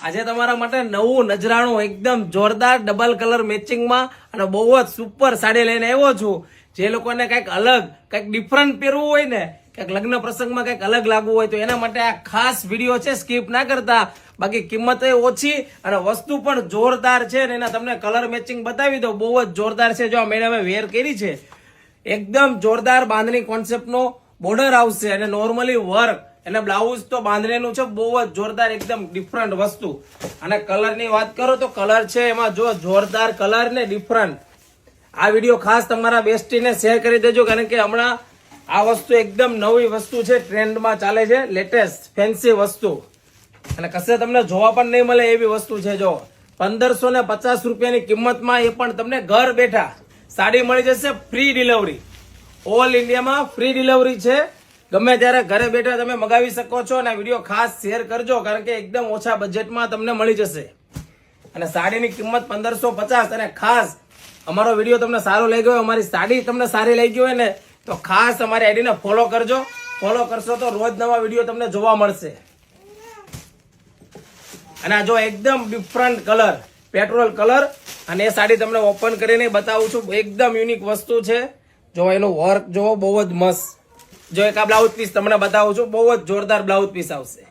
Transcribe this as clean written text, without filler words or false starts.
આજે તમારા માટે નવું નજરાણું એકદમ જોરદાર ડબલ કલર મેચિંગમાં અને બહુ જ સુપર સાડી લઈને આવ્યો છું. જે લોકોને કંઈક અલગ કંઈક ડિફરન્ટ પહેરવું હોય ને, કંઈક લગ્ન પ્રસંગમાં કંઈક અલગ લાગવું હોય તો એના માટે આ ખાસ વિડીયો છે, સ્કીપ ના કરતા. બાકી કિંમત ઓછી અને વસ્તુ પણ જોરદાર છે ને એના તમને કલર મેચિંગ બતાવી દો. બહુ જ જોરદાર છે. જો મેડમે વેર કરી છે, એકદમ જોરદાર બાંધણી કોન્સેપ્ટનો બોર્ડર આવશે અને નોર્મલી વર્ક અને બ્લાઉઝ તો બાંધણીનું છે. બહુ જ જોરદાર એકદમ ડિફરન્ટ વસ્તુ. અને કલરની વાત કરો તો કલર છે એમાં જો જોરદાર કલર ને ડિફરન્ટ. આ વિડીયો ખાસ તમારા બેસ્ટીને શેર કરી દેજો, કારણ કે હમણાં આ વસ્તુ એકદમ નવી વસ્તુ છે, ટ્રેન્ડમાં ચાલે છે, લેટેસ્ટ ફેન્સી વસ્તુ અને કશે તમને જોવા પણ નહીં મળે એવી વસ્તુ છે. જો 1550 રૂપિયાની કિંમતમાં એ પણ તમને ઘર બેઠા સાડી મળી જશે. ફ્રી ડિલિવરી, ઓલ ઇન્ડિયામાં ફ્રી ડિલિવરી છે. ગમે ત્યારે ઘરે બેઠા તમે મગાવી શકો છો. અને વિડીયો ખાસ શેર કરજો, કારણ કે એકદમ ઓછા બજેટમાં તમને મળી જશે. અને સાડીની કિંમત 1550. અને ખાસ અમારો વિડીયો તમને સારો લાગ્યો, અમારી સાડી તમને સારી લાગી હોય ને તો ખાસ અમારી આઈડીને ફોલો કરજો. ફોલો કરશો તો રોજ નવા વિડીયો તમને જોવા મળશે. અને આ જો એકદમ ડિફરન્ટ કલર, પેટ્રોલ કલર, અને એ સાડી તમને ઓપન કરીને બતાવું છું. એકદમ યુનિક વસ્તુ છે. જો એનું વર્ક જો બહુ જ મસ્ત. જો એક આ બ્લાઉઝ પીસ તમને બતાવું છું, બહુ જ જોરદાર બ્લાઉઝ પીસ આવશે.